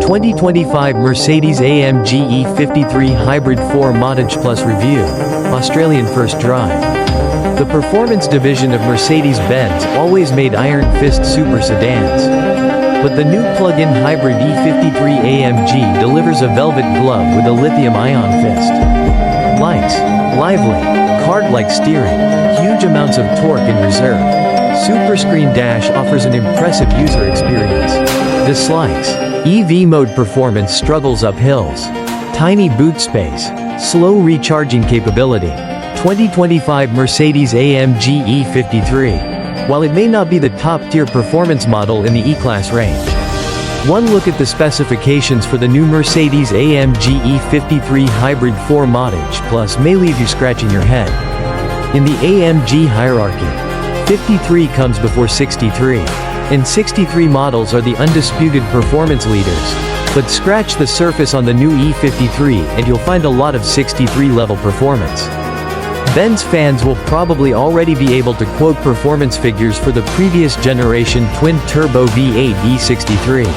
2025 Mercedes-AMG E53 Hybrid 4 Montage Plus Review, Australian First Drive. The performance division of Mercedes-Benz always made iron fist super sedans. But the new plug-in hybrid E53 AMG delivers a velvet glove with a lithium-ion fist. Lights, lively, card-like steering, huge amounts of torque in reserve. Superscreen dash offers an impressive user experience. Dislikes: EV mode performance struggles up hills. Tiny boot space. Slow recharging capability. 2025 Mercedes-AMG E53. While it may not be the top-tier performance model in the E-Class range, one look at the specifications for the new Mercedes-AMG E53 Hybrid 4 Montage Plus may leave you scratching your head. In the AMG hierarchy, 53 comes before 63. And 63 models are the undisputed performance leaders. But scratch the surface on the new E53 and you'll find a lot of 63 level performance. Benz fans will probably already be able to quote performance figures for the previous generation twin-turbo V8 E63,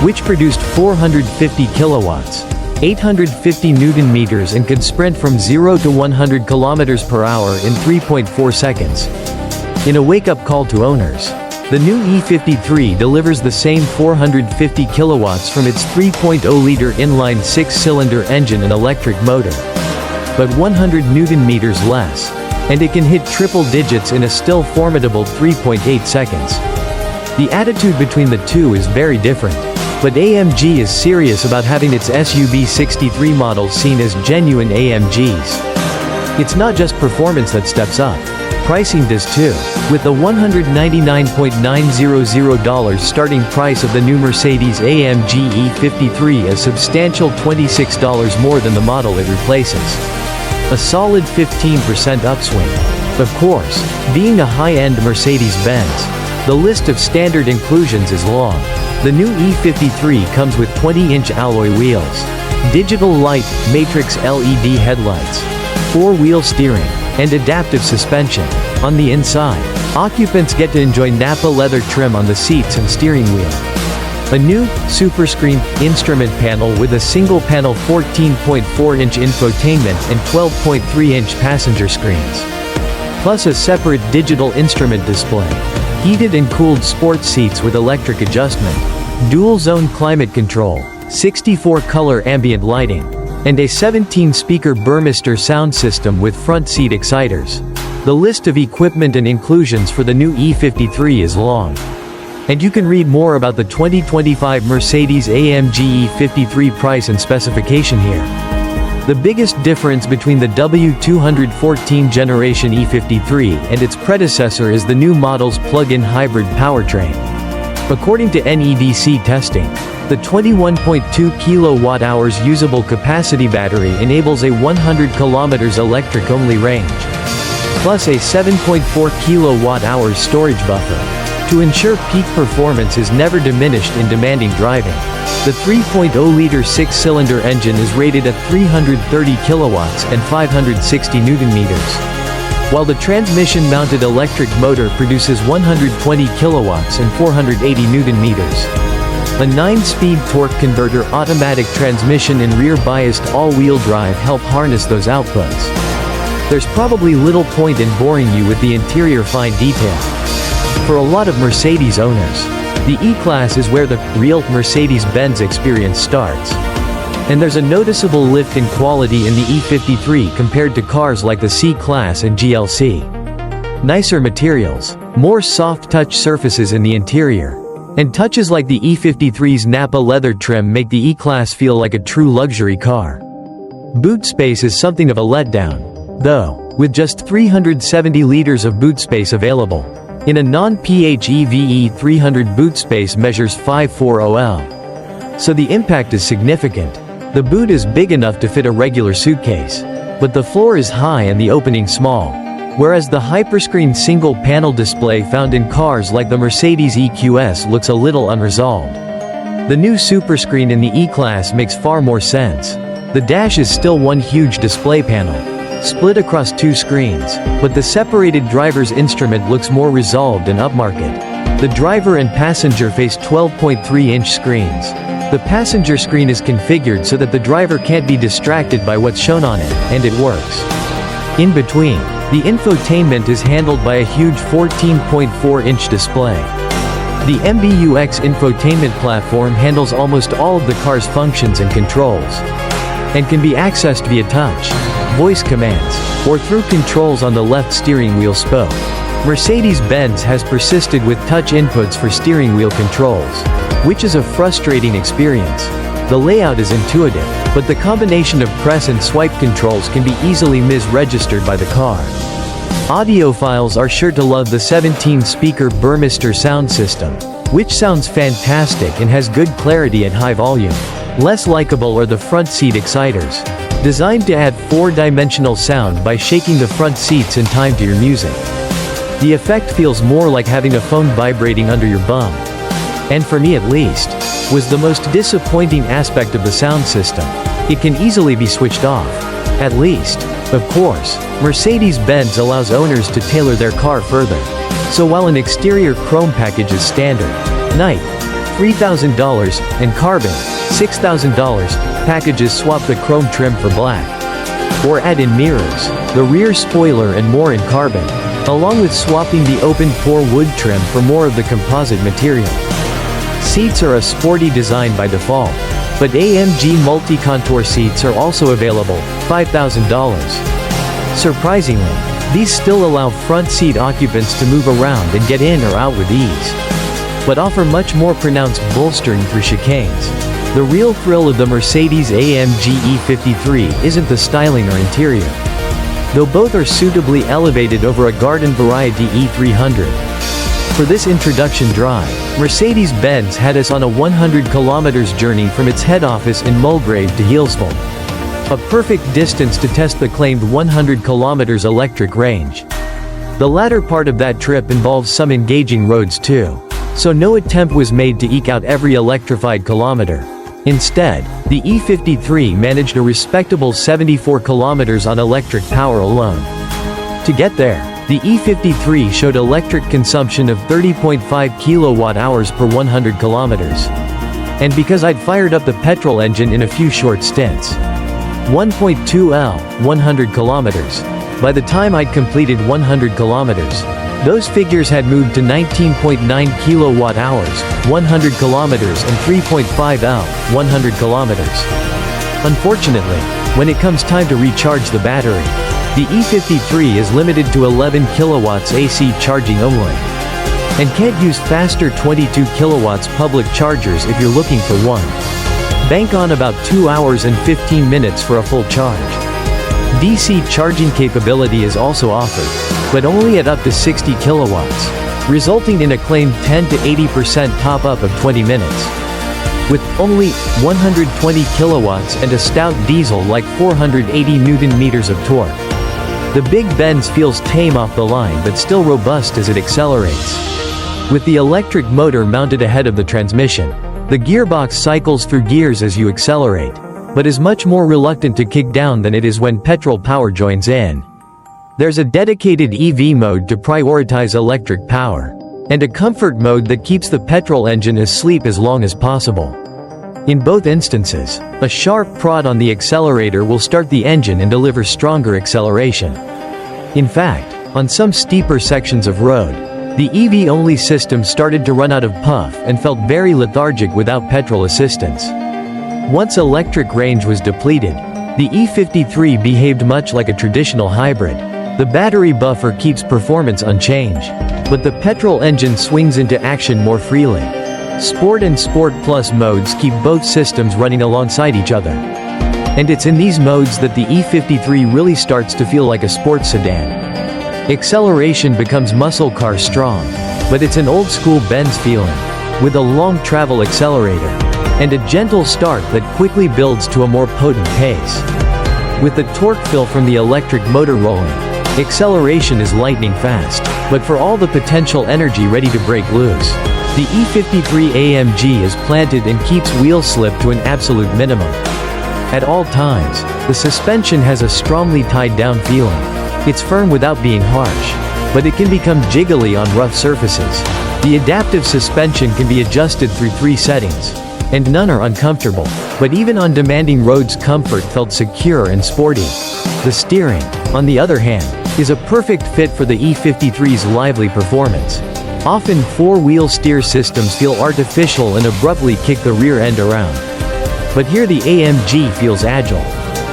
which produced 450 kilowatts, 850 Newton-meters and could sprint from 0 to 100 kilometers per hour in 3.4 seconds. In a wake-up call to owners, the new E53 delivers the same 450 kilowatts from its 3.0-liter inline six-cylinder engine and electric motor, but 100 Newton-meters less, and it can hit triple digits in a still formidable 3.8 seconds. The attitude between the two is very different, but AMG is serious about having its SUV 63 models seen as genuine AMGs. It's not just performance that steps up. Pricing does too, with the $199,900 starting price of the new Mercedes-AMG E53 a substantial $26 more than the model it replaces. A solid 15% upswing. Of course, being a high-end Mercedes-Benz, the list of standard inclusions is long. The new E53 comes with 20-inch alloy wheels, digital light matrix LED headlights, four-wheel steering, and adaptive suspension. On the inside, occupants get to enjoy Nappa leather trim on the seats and steering wheel. A new, Superscreen, instrument panel with a single-panel 14.4-inch infotainment and 12.3-inch passenger screens. Plus a separate digital instrument display. Heated and cooled sports seats with electric adjustment. Dual-zone climate control, 64-color ambient lighting, and a 17-speaker Burmester sound system with front seat exciters. The list of equipment and inclusions for the new E53 is long. And you can read more about the 2025 Mercedes-AMG E53 price and specification here. The biggest difference between the W214 generation E53 and its predecessor is the new model's plug-in hybrid powertrain. According to NEDC testing, the 21.2 kWh usable capacity battery enables a 100 km electric-only range, plus a 7.4 kWh storage buffer, to ensure peak performance is never diminished in demanding driving. The 3.0-liter six-cylinder engine is rated at 330 kilowatts and 560 Newton-meters, while the transmission-mounted electric motor produces 120 kilowatts and 480 Newton-meters. A 9-speed torque converter automatic transmission and rear-biased all-wheel drive help harness those outputs. There's probably little point in boring you with the interior fine detail. For a lot of Mercedes owners, the E-Class is where the real Mercedes-Benz experience starts. And there's a noticeable lift in quality in the E53 compared to cars like the C-Class and GLC. Nicer materials, more soft-touch surfaces in the interior, and touches like the E53's Nappa leather trim make the E-Class feel like a true luxury car. Boot space is something of a letdown, though, with just 370 liters of boot space available. In a non-PHEV E300 boot space measures 540L. So the impact is significant. The boot is big enough to fit a regular suitcase, but the floor is high and the opening small. Whereas the hyperscreen single-panel display found in cars like the Mercedes EQS looks a little unresolved. The new Superscreen in the E-Class makes far more sense. The dash is still one huge display panel, split across two screens, but the separated driver's instrument looks more resolved and upmarket. The driver and passenger face 12.3-inch screens, The passenger screen is configured so that the driver can't be distracted by what's shown on it, and it works. In between, the infotainment is handled by a huge 14.4-inch display. The MBUX infotainment platform handles almost all of the car's functions and controls, and can be accessed via touch, voice commands, or through controls on the left steering wheel spoke. Mercedes-Benz has persisted with touch inputs for steering wheel controls, which is a frustrating experience. The layout is intuitive, but the combination of press and swipe controls can be easily misregistered by the car. Audiophiles are sure to love the 17-speaker Burmester sound system, which sounds fantastic and has good clarity at high volume. Less likable are the front seat exciters, designed to add 4-dimensional sound by shaking the front seats in time to your music. The effect feels more like having a phone vibrating under your bum. And for me at least, was the most disappointing aspect of the sound system. It can easily be switched off. At least, of course, Mercedes-Benz allows owners to tailor their car further. So while an exterior chrome package is standard, night, $3,000, and carbon, $6,000, packages swap the chrome trim for black. Or add in mirrors, the rear spoiler and more in carbon, along with swapping the open-pore wood trim for more of the composite material. Seats are a sporty design by default, but AMG multi-contour seats are also available, $5,000. Surprisingly, these still allow front seat occupants to move around and get in or out with ease, but offer much more pronounced bolstering through chicanes. The real thrill of the Mercedes-AMG E53 isn't the styling or interior, though both are suitably elevated over a garden variety E300. For this introduction drive, Mercedes-Benz had us on a 100 km journey from its head office in Mulgrave to Healesville. A perfect distance to test the claimed 100 km electric range. The latter part of that trip involves some engaging roads too, so no attempt was made to eke out every electrified kilometer. Instead, the E53 managed a respectable 74 km on electric power alone. To get there, the E53 showed electric consumption of 30.5 kilowatt-hours per 100 kilometers. And because I'd fired up the petrol engine in a few short stints, 1.2 L, 100 kilometers, by the time I'd completed 100 kilometers, those figures had moved to 19.9 kilowatt-hours, 100 kilometers and 3.5 L, 100 kilometers. Unfortunately, when it comes time to recharge the battery, the E53 is limited to 11 kilowatts AC charging only, and can't use faster 22 kilowatts public chargers if you're looking for one. Bank on about 2 hours and 15 minutes for a full charge. DC charging capability is also offered, but only at up to 60 kilowatts, resulting in a claimed 10 to 80% top-up of 20 minutes. With only 120 kilowatts and a stout diesel like 480 Newton-meters of torque, the Big Benz feels tame off the line but still robust as it accelerates. With the electric motor mounted ahead of the transmission, the gearbox cycles through gears as you accelerate, but is much more reluctant to kick down than it is when petrol power joins in. There's a dedicated EV mode to prioritize electric power, and a comfort mode that keeps the petrol engine asleep as long as possible. In both instances, a sharp prod on the accelerator will start the engine and deliver stronger acceleration. In fact, on some steeper sections of road, the EV-only system started to run out of puff and felt very lethargic without petrol assistance. Once electric range was depleted, the E53 behaved much like a traditional hybrid. The battery buffer keeps performance unchanged, but the petrol engine swings into action more freely. Sport and Sport Plus modes keep both systems running alongside each other. And it's in these modes that the E53 really starts to feel like a sports sedan. Acceleration becomes muscle car strong, but it's an old-school Benz feeling, with a long travel accelerator, and a gentle start that quickly builds to a more potent pace. With the torque fill from the electric motor rolling, acceleration is lightning fast, but for all the potential energy ready to break loose. The E53 AMG is planted and keeps wheel slip to an absolute minimum. At all times, the suspension has a strongly tied down feeling. It's firm without being harsh, but it can become jiggly on rough surfaces. The adaptive suspension can be adjusted through 3 settings: and none are uncomfortable. But even on demanding roads, comfort felt secure and sporty. The steering, on the other hand, is a perfect fit for the E53's lively performance. Often four-wheel steer systems feel artificial and abruptly kick the rear end around. But here the AMG feels agile,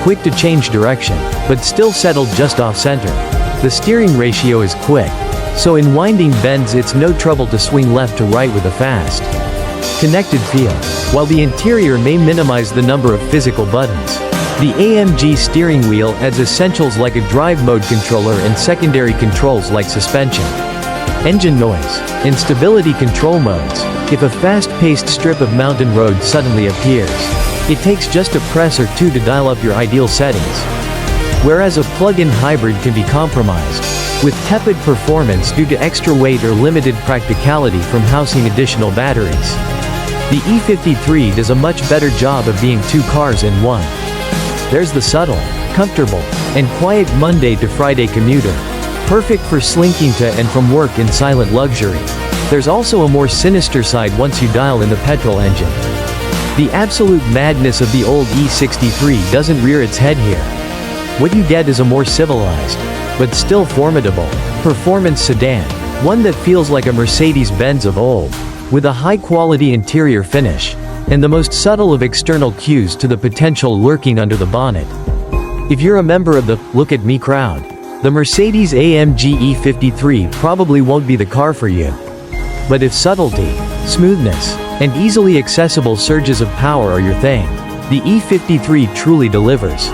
quick to change direction, but still settled just off-center. The steering ratio is quick, so in winding bends it's no trouble to swing left to right with a fast, connected feel. While the interior may minimize the number of physical buttons, the AMG steering wheel adds essentials like a drive mode controller and secondary controls like suspension, engine noise, and stability control modes. If a fast-paced strip of mountain road suddenly appears, it takes just a press or two to dial up your ideal settings. Whereas a plug-in hybrid can be compromised with tepid performance due to extra weight or limited practicality from housing additional batteries. The E53 does a much better job of being two cars in one. There's the subtle, comfortable, and quiet Monday to Friday commuter, perfect for slinking to and from work in silent luxury. There's also a more sinister side once you dial in the petrol engine. The absolute madness of the old E63 doesn't rear its head here. What you get is a more civilized, but still formidable, performance sedan, one that feels like a Mercedes-Benz of old, with a high-quality interior finish, and the most subtle of external cues to the potential lurking under the bonnet. If you're a member of the "look at me" crowd, the Mercedes-AMG E53 probably won't be the car for you. But if subtlety, smoothness, and easily accessible surges of power are your thing, the E53 truly delivers.